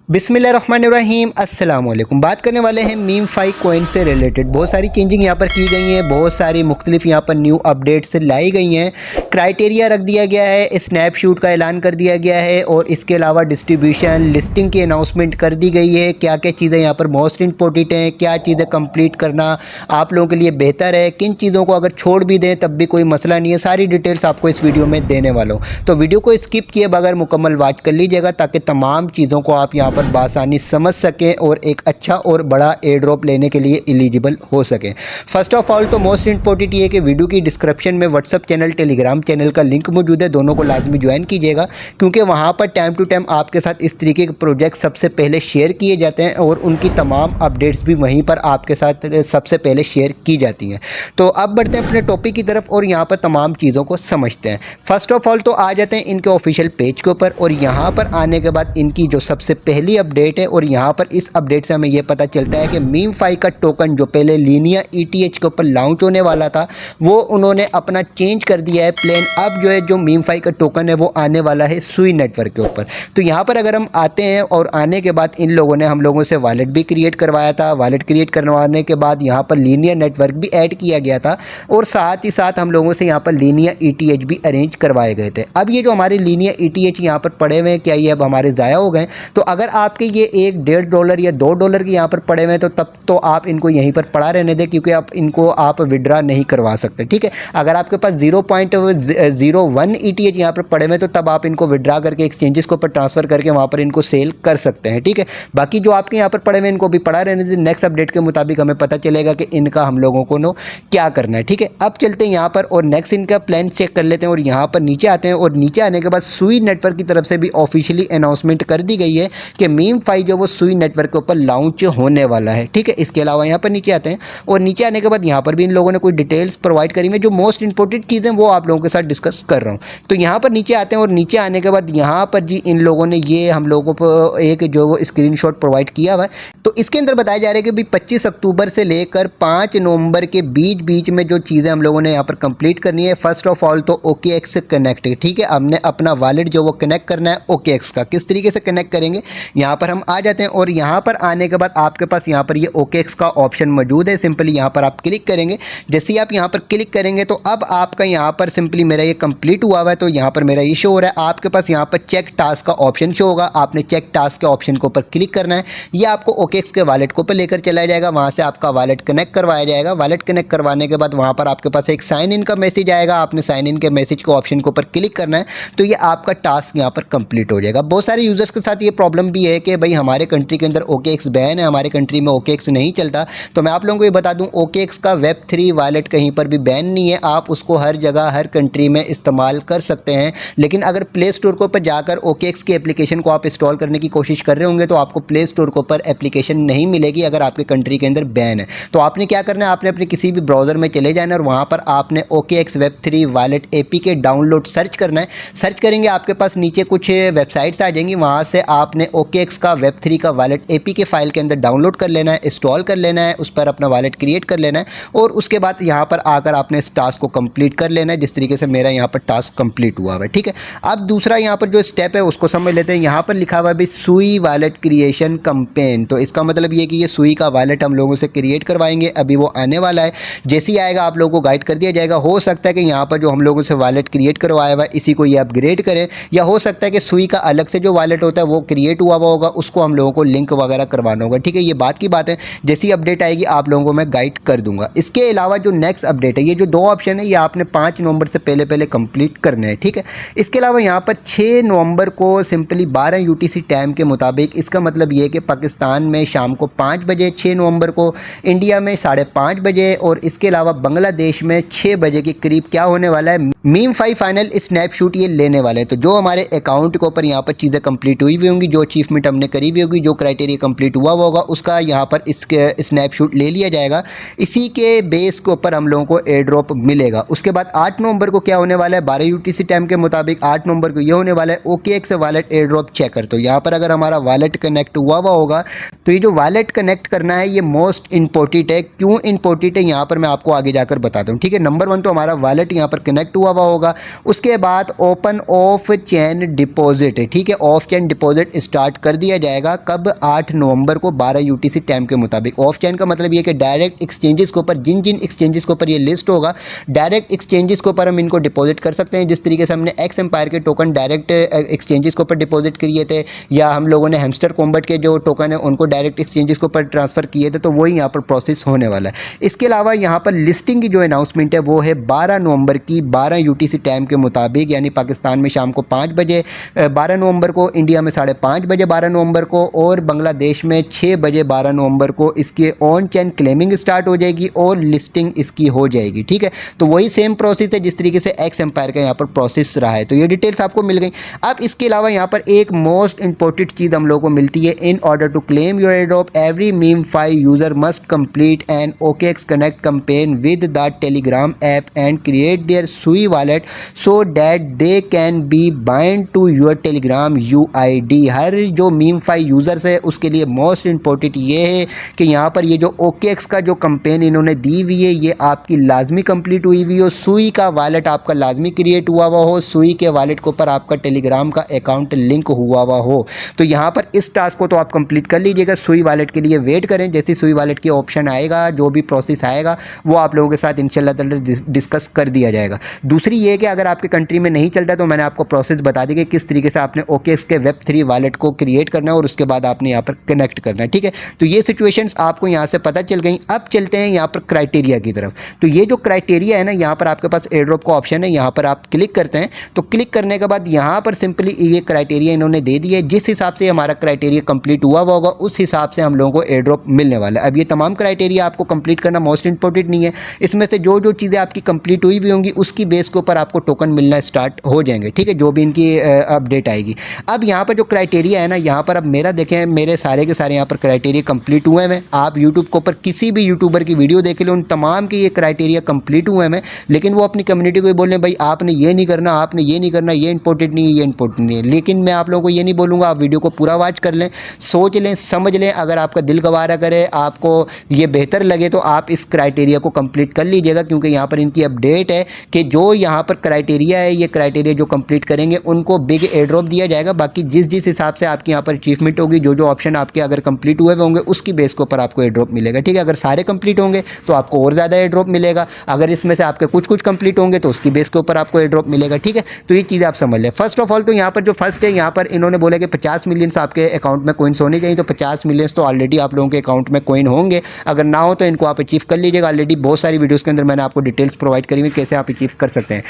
बिस्मिल्लाहिर्रहमानिर्रहीम अस्सलाम वालेकुम। बात करने वाले हैं मीम फाई कॉइन से रिलेटेड। बहुत सारी चेंजिंग यहाँ पर की गई हैं, बहुत सारी मुख्तलिफ यहाँ पर न्यू अपडेट्स लाई गई हैं। क्राइटेरिया रख दिया गया है, स्नैपशॉट का ऐलान कर दिया गया है और इसके अलावा डिस्ट्रीब्यूशन लिस्टिंग की अनाउंसमेंट कर दी गई है। क्या क्या चीज़ें यहाँ पर मोस्ट इंपॉर्टेंट हैं, क्या चीज़ें कंप्लीट करना आप लोगों के लिए बेहतर है, किन चीज़ों को अगर छोड़ भी दें तब भी कोई मसला नहीं है। सारी डिटेल्स आपको इस वीडियो में देने वाला हूँ, तो वीडियो को स्किप किए बगैर मुकम्मल वॉच कर लीजिएगा ताकि तमाम चीज़ों को आप यहाँ पर बासानी समझ सकें और एक अच्छा और बड़ा एयर ड्रॉप लेने के लिए एलिजिबल हो सकें। फर्स्ट ऑफ ऑल तो मोस्ट इंपॉर्टेंट ये है कि वीडियो की डिस्क्रिप्शन में व्हाट्सअप चैनल, टेलीग्राम चैनल का लिंक मौजूद है, दोनों को लाजमी ज्वाइन कीजिएगा क्योंकि वहाँ पर टाइम टू टाइम आपके साथ इस तरीके के प्रोजेक्ट सबसे पहले शेयर किए जाते हैं और उनकी तमाम अपडेट्स भी वहीं पर आपके साथ सबसे पहले शेयर की जाती हैं। तो अब बढ़ते हैं अपने टॉपिक की तरफ और यहाँ पर तमाम चीज़ों को समझते हैं। फर्स्ट ऑफ ऑल तो आ जाते हैं इनके ऑफिशियल पेज के ऊपर और यहाँ पर आने के बाद इनकी जो सबसे पहली अपडेट है और यहाँ पर इस अपडेट से हमें यह पता चलता है कि मीम फाई का टोकन जो पहले लीनिया ETH के ऊपर लॉन्च होने वाला था वो उन्होंने अपना चेंज कर दिया है प्लान। अब जो है जो मीम फाई का टोकन है वो आने वाला है सुई नेटवर्क के ऊपर। तो यहाँ पर अगर हम आते हैं और आने के बाद इन लोगों ने हम लोगों से वॉलेट भी क्रिएट करवाया था। वॉलेट क्रिएट करवाने के बाद यहाँ पर लीनिया नेटवर्क भी ऐड किया गया था और साथ ही साथ हम लोगों से यहाँ पर लीनिया ETH भी अरेंज करवाए गए थे। अब ये जो हमारे लीनिया ETH यहाँ पर पड़े हुए हैं, क्या ये अब हमारे ज़ाया हो गए? तो अगर आपके ये $1.5 या $2 के यहाँ पर पड़े हुए हैं तो तब तो आप इनको यहीं पर पड़ा रहने दें क्योंकि आप इनको आप विड्रा नहीं करवा सकते। ठीक है, अगर आपके पास 0.01 ETH यहाँ पर पड़े हुए हैं तो तब आप इनको विड्रा करके एक्सचेंजेस के ऊपर ट्रांसफ़र करके वहाँ पर इनको सेल कर सकते हैं। ठीक है, बाकी जो आपके यहाँ पर पड़े हुए हैं इनको भी पड़ा रहने दें। नेक्स्ट अपडेट के मुताबिक हमें पता चलेगा कि इनका हम लोगों को क्या करना है। ठीक है, अब चलते हैं यहाँ पर और नेक्स्ट इनका प्लान चेक कर लेते हैं और यहाँ पर नीचे आते हैं और नीचे आने के बाद सुई नेटवर्क की तरफ से भी ऑफिशियली अनाउंसमेंट कर दी गई है कि मीम फाई जो वो सुई नेटवर्क के ऊपर लॉन्च होने वाला है। ठीक है, इसके अलावा यहाँ पर नीचे आते हैं और नीचे आने के बाद यहाँ पर भी इन लोगों ने कोई डिटेल्स प्रोवाइड करी है। जो मोस्ट इंपॉर्टेंट चीज़ें वो आप लोगों के साथ डिस्कस कर रहा हूँ। तो यहाँ पर नीचे आते हैं और नीचे आने के बाद यहाँ पर जी इन लोगों ने ये हम लोगों को एक जो वो स्क्रीनशॉट प्रोवाइड किया हुआ है। तो इसके अंदर बताया जा रहा है कि भाई 25 अक्टूबर से लेकर 5 नवंबर के बीच में जो चीज़ें हम लोगों ने यहाँ पर कंप्लीट करनी है। फर्स्ट ऑफ ऑल तो OKX कनेक्ट। ठीक है, हमने अपना वॉलेट जो वो कनेक्ट करना है OKX का। किस तरीके से कनेक्ट करेंगे, यहाँ पर हम आ जाते हैं और यहाँ पर आने के बाद आपके पास यहाँ पर ये OKX का ऑप्शन मौजूद है। सिंपली यहाँ पर आप क्लिक करेंगे। जैसे ही आप यहाँ पर क्लिक करेंगे तो अब आपका यहाँ पर सिंपली मेरा ये कंप्लीट हुआ हुआ है तो यहाँ पर मेरा ये शो हो रहा है। आपके पास यहाँ पर चेक टास्क का ऑप्शन शो होगा, आपने चेक टास्क के ऑप्शन के ऊपर क्लिक करना है। ये आपको OKX के वॉलेट के ऊपर लेकर चला जाएगा, वहाँ से आपका वॉलेट कनेक्ट करवाया जाएगा। वॉलेट कनेक्ट करवाने के बाद वहाँ पर आपके पास एक साइन इन का मैसेज आएगा, आपने साइन इन के मैसेज के ऑप्शन के ऊपर क्लिक करना है तो ये आपका टास्क यहाँ पर कंप्लीट हो जाएगा। बहुत सारे यूजर्स के साथ ये प्रॉब्लम भी है कि भाई हमारे कंट्री के अंदर OKX बैन है, हमारे कंट्री में OKX नहीं चलता। तो मैं आप लोगों को ये बता दूं OKX का Web3 वॉलेट कहीं पर भी बैन नहीं है, आप उसको हर जगह हर कंट्री में इस्तेमाल कर सकते हैं। लेकिन अगर प्ले स्टोर के ऊपर जाकर OKX की एप्लीकेशन को आप इंस्टॉल करने की कोशिश कर रहे होंगे तो आपको प्ले स्टोर के ऊपर एप्लीकेशन नहीं मिलेगी अगर आपके कंट्री के अंदर बैन है। तो आपने क्या करना है, आपने अपने किसी भी ब्राउज़र में चले जाना है और वहाँ पर आपने OKX Web3 wallet APK download search करना है। सर्च करेंगे आपके पास नीचे कुछ वेबसाइट्स आ जाएंगी, वहाँ से आपने OKX का Web3 का वॉलेट APK फाइल के अंदर डाउनलोड कर लेना है, इंस्टॉल कर लेना है, उस पर अपना वॉलेट क्रिएट कर लेना है और उसके बाद यहाँ पर आकर आपने इस टास्क को कंप्लीट कर लेना है जिस तरीके से मेरा यहाँ पर टास्क कंप्लीट हुआ है। ठीक है, अब दूसरा यहाँ पर जो स्टेप है उसको समझ लेते हैं। यहाँ पर लिखा हुआ है भाई सुई वॉलेट क्रिएशन कैंपेन। तो इसका मतलब ये कि ये सुई का वॉलेट हम लोगों से क्रिएट करवाएंगे, अभी वो आने वाला है। जैसे ही आएगा आप लोगों को गाइड कर दिया जाएगा। हो सकता है कि यहाँ पर जो हम लोगों से वॉलेट क्रिएट करवाया हुआ है इसी को ये अपग्रेड करें, या हो सकता है कि सुई का अलग से जो वॉलेट होता है वो क्रिएट हुआ होगा, उसको हम लोगों को लिंक वगैरह करवाना होगा। ठीक है, ये बात की बात है, जैसी अपडेट आएगी आप लोगों को मैं गाइड कर दूंगा। इसके अलावा जो नेक्स्ट अपडेट है, ये जो 2 ऑप्शन है ये आपने 5 नवंबर से पहले कंप्लीट करने हैं। ठीक है, इसके अलावा यहाँ पर 6 नवंबर को सिंपली 12 UTC टाइम के मुताबिक, इसका मतलब ये कि पाकिस्तान में शाम को 5 बजे 6 नवंबर को, इंडिया में 5:30 बजे और इसके अलावा बांग्लादेश में 6 बजे के करीब क्या होने वाला है, मीम फाई फाइनल स्नैपशॉट ये लेने वाले हैं। तो जो हमारे अकाउंट के ऊपर यहाँ पर चीज़ें कंप्लीट हुई होंगी, जो अचीवमेंट हमने करी हुई होगी, जो क्राइटेरिया कंप्लीट हुआ होगा उसका यहाँ पर इसके स्नैपशॉट ले लिया जाएगा। इसी के बेस के ऊपर हम लोगों को एयर ड्रॉप मिलेगा। उसके बाद 8 नवंबर को क्या होने वाला है, 12 UTC टाइम के मुताबिक 8 नवंबर को ये होने वाला है OKX wallet air drop checker. तो यहाँ पर अगर हमारा वॉलेट कनेक्ट हुआ होगा तो ये जो वॉलेट कनेक्ट करना है ये मोस्ट इंपॉर्टेंट है। क्यों इंपॉर्टेंट है यहाँ पर मैं आपको आगे जाकर बताता हूँ। ठीक है, नंबर 1 तो हमारा वॉलेट यहाँ पर कनेक्ट हुआ हुआ होगा। उसके बाद ओपन ऑफ चैन डिपॉजिट, ठीक है, ऑफ चैन डिपॉजिट स्टार्ट कर दिया जाएगा कब, 8 नवंबर को 12 यूटीसी टाइम के मुताबिक। ऑफ चैन का मतलब ये कि डायरेक्ट एक्सचेंजेस के ऊपर, जिन जिन एक्सचेंजेस के ऊपर ये लिस्ट होगा, डायरेक्ट एक्सचेंजेस के ऊपर हम इनको डिपॉजिट कर सकते हैं। जिस तरीके से हमने एक्स एम्पायर के टोकन डायरेक्ट एक्सचेंजेस के ऊपर डिपॉजिट किए थे, या हम लोगों ने हैमस्टर कॉम्बैट के जो टोकन है उनको डायरेक्ट एक्सचेंजेस के ऊपर ट्रांसफ़र किए थे, तो वही यहाँ पर प्रोसेस होने वाला है। इसके अलावा यहाँ पर लिस्टिंग की जो अनाउंसमेंट है वो है 12 नवंबर की 12 यूटीसी टाइम के मुताबिक, यानी पाकिस्तान में शाम को 5 बजे 12 नवंबर को, इंडिया में 5:30 बजे 12 नवंबर को, और बांग्लादेश में 6 बजे 12 नवंबर को इसके ऑन चैन क्लेमिंग स्टार्ट हो जाएगी और लिस्टिंग इसकी हो जाएगी। ठीक है, तो वही सेम प्रोसेस है जिस तरीके से एक्स एम्पायर का यहाँ पर प्रोसेस रहा है। तो ये डिटेल्स आपको मिल गई। अब इसके अलावा यहाँ पर एक मोस्ट इंपॉर्टेंट चीज़ हम लोगों को मिलती है, in order to claim your airdrop every मीम5 user must complete an OKX connect campaign with the Telegram app and create their Sui wallet so that they can be bind to your Telegram UID। हर जो मीम5 users है उसके लिए most important ये है कि यहाँ पर ये जो OKX का जो कैंपेन इन्होंने दी हुई है ये आपकी लाजमी कंप्लीट हुई हुई हो, सुई का वॉलेट आपका लाजमी क्रिएट हुआ हुआ हो, सुई के वॉलेट के ऊपर आपका टेलीग्राम का अकाउंट लिंक हुआ हुआ हो। तो यहाँ पर इस टास्क को तो आप कंप्लीट कर लीजिएगा। सुई वॉलेट के लिए वेट करें, जैसे सुई वॉलेट की ऑप्शन आएगा, जो भी प्रोसेस आएगा वो आप लोगों के साथ इंशाल्लाह ताला डिस्कस कर दिया जाएगा। दूसरी ये कि अगर आपके कंट्री में नहीं चलता तो मैंने आपको प्रोसेस बता दी कि किस तरीके से आपने OKX के Web3 वॉलेट को क्रिएट करना है और उसके बाद आपने यहाँ पर कनेक्ट करना है। ठीक है, तो ये सिचुएशंस आपको यहाँ से पता चल गई। अब चलते हैं यहाँ पर क्राइटेरिया की तरफ। तो ये जो क्राइटेरिया है ना, यहाँ पर आपके पास एयरड्रॉप का ऑप्शन है, यहाँ पर आप क्लिक करते हैं। तो क्लिक करने के बाद यहाँ पर सिंपली ये क्राइटेरिया इन्होंने दे दिया है। जिस हिसाब से हमारा क्राइटेरिया कंप्लीट हुआ होगा उस हिसाब से हम लोगों को एयरड्रॉप मिलने वाला है। अब ये तमाम क्राइटेरिया आपको कंप्लीट करना मोस्ट इंपॉर्टेंट नहीं है, इसमें से जो जो चीज़ें आपकी कंप्लीट हुई भी होंगी उसकी बेस के ऊपर आपको टोकन मिलना स्टार्ट हो जाएंगे। ठीक है, जो भी इनकी अपडेट आएगी। अब यहाँ पर जो क्राइटेरिया है ना, यहाँ पर अब मेरा देखें, मेरे सारे के सारे यहाँ पर क्राइटेरिया कंप्लीट हुए हैं। आप यूट्यूब के ऊपर किसी भी यूट्यूबर की वीडियो देख लो, उन तमाम के ये क्राइटेरिया कंप्लीट हुए हैं, लेकिन वो अपनी कम्युनिटी को बोल रहे हैं भाई आपने ये नहीं करना, आपने ये नहीं करना, ये इंपॉर्टेंट नहीं है, ये इंपॉर्टेंट नहीं है। लेकिन मैं आप लोगों को ये नहीं बोलूँगा, आप वीडियो को पूरा वॉच कर लें, सोच लें, समझ लें। अगर आपका दिल गवारा करे, आपको ये बेहतर लगे तो आप इस क्राइटेरिया को कंप्लीट कर लीजिएगा, क्योंकि यहाँ पर इनकी अपडेट है कि जो यहाँ पर क्राइटेरिया है, ये क्राइटेरिया जो कंप्लीट करेंगे उनको बिग एयरड्रॉप दिया जाएगा। बाकी जिस जिस हिसाब से आपकी यहाँ पर अचीवमेंट होगी, जो जो ऑप्शन आपके अगर कंप्लीट हुए होंगे उसकी बेस के ऊपर आपको एयरड्रॉप मिलेगा। ठीक है, अगर सारे कंप्लीट होंगे तो आपको और ज़्यादा एयरड्रॉप मिलेगा, अगर इसमें से आपके कुछ कुछ कंप्लीट होंगे तो उसकी बेस के ऊपर आपको एयरड्रॉप मिलेगा। ठीक है, तो ये चीज़ आप समझ लें। फर्स्ट ऑफ ऑल तो यहाँ पर जो फर्स्ट है, यहाँ पर इन्होंने बोला कि 50 मिलियंस आपके अकाउंट में कॉइन्स होने चाहिए। तो 50 मिलियंस तो ऑलरेडी आप लोगों के अकाउंट में कॉइन होंगे, अगर ना हो तो इनको आप अचीव कर लीजिएगा। ऑलरेडी बहुत सारी वीडियोस के अंदर मैंने आपको डिटेल्स प्रोवाइड करी हुई कैसे आप अचीव कर सकते हैं।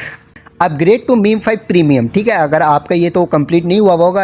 अपग्रेड टू मीम5 प्रीमियम, ठीक है, अगर आपका ये तो कंप्लीट नहीं हुआ होगा,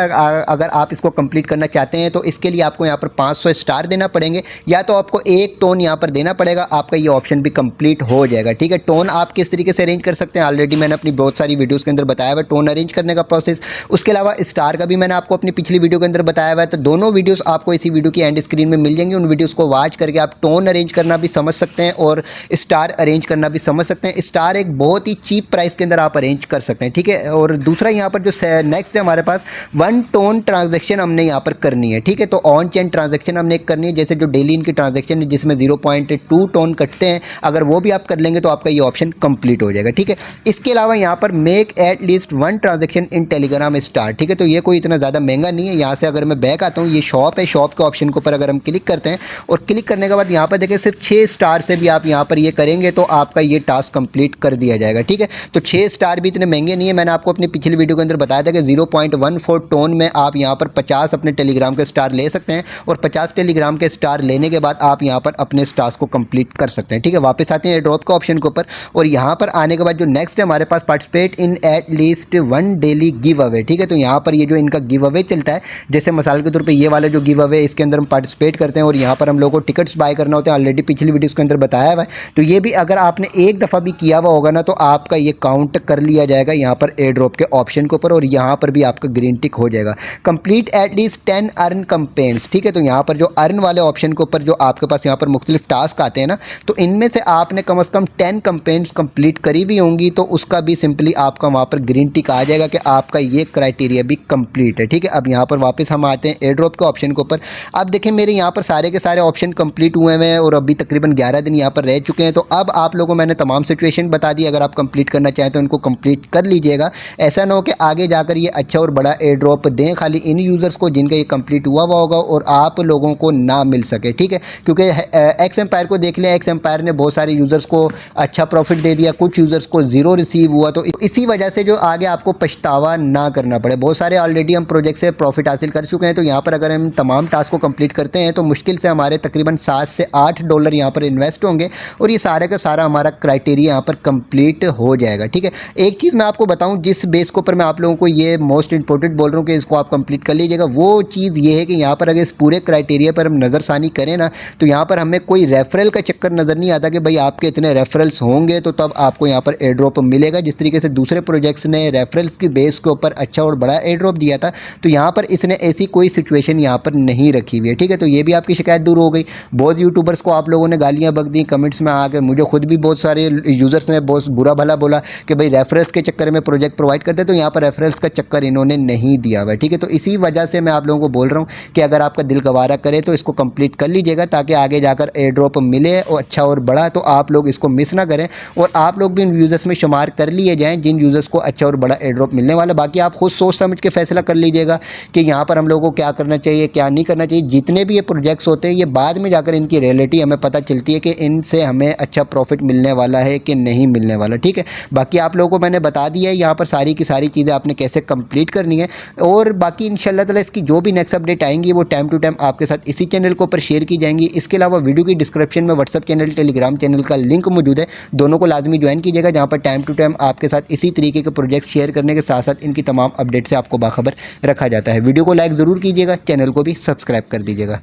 अगर आप इसको कंप्लीट करना चाहते हैं तो इसके लिए आपको यहाँ पर 500 स्टार देना पड़ेंगे, या तो आपको एक टोन यहाँ पर देना पड़ेगा, आपका ये ऑप्शन भी कंप्लीट हो जाएगा। ठीक है, टोन आप किस तरीके से अरेंज कर सकते हैं ऑलरेडी मैंने अपनी बहुत सारी वीडियोज़ के अंदर बताया हुआ टोन अरेंज करने का प्रोसेस। उसके अलावा स्टार का भी मैंने आपको अपनी पिछली वीडियो के अंदर बताया हुआ है, तो दोनों वीडियोज़ आपको इसी वीडियो की एंड स्क्रीन में मिल जाएंगी। उन वीडियोज़ को वॉच करके आप टोन अरेंज करना भी समझ सकते हैं और स्टार अरेंज करना भी समझ सकते हैं। स्टार एक बहुत ही चीप प्राइस के अंदर आप अरेंज कर सकते हैं। ठीक है, और दूसरा यहाँ पर जो नेक्स्ट है हमारे पास 1 टोन ट्रांजैक्शन हमने यहाँ पर करनी है। ठीक है, तो ऑन चेन ट्रांजैक्शन हमने करनी है, जैसे जो डेली इनकी ट्रांजैक्शन है जिसमें 0.2 टोन कटते हैं, अगर वो भी आप कर लेंगे तो आपका ये ऑप्शन कंप्लीट हो जाएगा। ठीक है, इसके अलावा यहाँ पर make eight least 1 transaction in Telegram star. ठीक है, तो ये कोई इतना ज़्यादा महंगा नहीं है। यहाँ से अगर मैं बैक आता हूँ, ये शॉप है, शॉप के ऑप्शन के ऊपर अगर हम क्लिक करते हैं और क्लिक करने के बाद यहाँ पर देखिए सिर्फ 6 स्टार से भी आप यहाँ पर ये करेंगे तो आपका ये टास्क कंप्लीट कर दिया जाएगा। ठीक है, तो 6 स्टार भी इतने महंगे नहीं है। मैंने आपको अपनी पिछली वीडियो के अंदर बताया था कि 0.14 टोन में आप यहाँ पर 50 अपने टेलीग्राम के स्टार ले सकते हैं और 50 टेलीग्राम के स्टार लेने के बाद आप यहाँ पर अपने स्टार्स को कंप्लीट कर सकते हैं। ठीक है, वापस आते हैं ड्रॉप का ऑप्शन के ऊपर और यहाँ पर आने के बाद जो नेक्स्ट है हमारे पास participate in at least 1 daily give away. ठीक है, तो यहाँ पर ये जो इनका गिव अवे चलता है, जैसे मिसाल के तौर पर ये वाला जो गिव अवे इसके अंदर हम पार्टिसिपेट करते हैं और यहाँ पर हम लोगों को टिकट्स बाय करना होता है, ऑलरेडी पिछली वीडियोज़ के अंदर बताया हुआ है। तो ये भी अगर आपने एक दफ़ा भी किया हुआ होगा ना तो आपका ये काउंट कर लिया जाएगा यहाँ पर एयर ड्रॉप के ऑप्शन के ऊपर और यहाँ पर भी आपका ग्रीन टिक हो जाएगा। Complete at least 10 earn companies. ठीक है, तो यहाँ पर जो अर्न वाले ऑप्शन के ऊपर जो आपके पास यहाँ पर मुख्तलिफ टास्क आते हैं ना, तो इनमें से आपने कम से कम 10 कंपेन्स कंप्लीट करी हुई होंगी तो उसका भी सिंपली आपका वहाँ पर ग्रीन टिक आ जाएगा कि आपका ये क्राइटेरिया भी कंप्लीट है। ठीक है, अब यहाँ पर वापस हम आते हैं एयर ड्रॉप के ऑप्शन के ऊपर। अब देखें मेरे यहाँ पर सारे के सारे ऑप्शन कंप्लीट हुए हैं और अभी तकरीबन 11 दिन यहाँ पर रह चुके हैं। तो अब आप लोगों को मैंने तमाम सिचुएशन बता दी, अगर आप कंप्लीट करना चाहें तो इनको कंप्लीट कर लीजिएगा। ऐसा ना हो कि आगे जाकर ये अच्छा और बड़ा एयर ड्रॉप दें खाली इन यूज़र्स को जिनका ये कंप्लीट हुआ होगा और आप लोगों को ना मिल सके, ठीक है। क्योंकि एक्स एम्पायर को देख लें, एक्स एम्पायर ने बहुत सारे यूज़र्स को अच्छा प्रॉफिट दे दिया, कुछ यूज़र्स को ज़ीरो रिसीव हुआ। तो इसी वजह से जो आगे आपको पछतावा ना करना पड़े। बहुत सारे ऑलरेडी हम प्रोजेक्ट से प्रॉफिट हासिल कर चुके हैं। तो यहाँ पर अगर हम तमाम टास्क को कंप्लीट करते हैं तो मुश्किल से हमारे तकरीबन $7 से $8 यहाँ पर इन्वेस्ट होंगे और ये सारे का सारा हमारा क्राइटेरिया यहाँ पर कंप्लीट हो जाएगा, ठीक है। एक चीज़ मैं आपको बताऊँ जिस बेस के ऊपर मैं आप लोगों को ये मोस्ट इंपॉर्टेंट बोल रहा हूँ कि इसको आप कंप्लीट कर लीजिएगा, वो चीज़ ये है कि यहाँ पर अगर इस पूरे क्राइटेरिया पर हम नज़रसानी करें ना तो यहाँ पर हमें कोई रेफरल का चक्कर नज़र नहीं आता कि भाई आपके इतने रेफरल्स होंगे तो तब आपको यहाँ पर एयर ड्रॉप मिलेगा। जिस तरीके से दूसरे प्रोजेक्ट्स ने रेफरल्स की बेस के ऊपर अच्छा और बड़ा एयर ड्रॉप दिया था, तो यहाँ पर इसने ऐसी कोई सिचुएशन यहाँ पर नहीं रखी हुई है, ठीक है। तो ये भी आपकी शिकायत दूर हो गई। बहुत यूट्यूबर्स को आप लोगों ने गालियाँ बक दी कमेंट्स में आके, मुझे खुद भी बहुत सारे यूज़र्स ने बहुत बुरा भला बोला कि भाई रेफरल्स के चक्कर में प्रोजेक्ट प्रोवाइड करते, तो यहाँ पर रेफरल्स का चक्कर इन्होंने नहीं दिया हुआ है, ठीक है। तो इसी वजह से मैं आप लोगों को बोल रहा हूँ कि अगर आपका दिल गवारा करे तो इसको कंप्लीट कर लीजिएगा ताकि आगे जाकर एयर ड्रॉप मिले और अच्छा और बड़ा, तो आप लोग इसको मिस ना करें और आप लोग भी इन यूज़र्स में शुमार कर लिए जाएँ जिन यूज़र्स को अच्छा और बड़ा एयर ड्रॉप मिलने वाला। बाकी आप खुद सोच समझ के फैसला कर लीजिएगा कि यहाँ पर हम लोगों को क्या करना चाहिए क्या नहीं करना चाहिए। जितने भी ये प्रोजेक्ट्स होते हैं ये बाद में जाकर इनकी रियलिटी हमें पता चलती है कि इनसे हमें अच्छा प्रॉफिट मिलने वाला है कि नहीं मिलने वाला, ठीक है। बाकी आप लोगों को मैंने बता दिया है यहाँ पर सारी की सारी चीज़ें आपने कैसे कंप्लीट करनी है और बाकी इंशाल्लाह ताला इसकी जो भी नेक्स्ट अपडेट आएंगी वो टाइम टू टाइम आपके साथ इसी चैनल के ऊपर शेयर की जाएंगी। इसके अलावा वीडियो की डिस्क्रिप्शन में व्हाट्सअप चैनल टेलीग्राम चैनल का लिंक मौजूद है, दोनों को लाजमी ज्वाइन कीजिएगा जहाँ पर टाइम टू टाइम आपके साथ इसी तरीके के प्रोजेक्ट शेयर करने के साथ साथ इनकी तमाम अपडेट से आपको बाखबर रखा जाता है। वीडियो को लाइक ज़रूर कीजिएगा, चैनल को भी सब्सक्राइब कर दीजिएगा।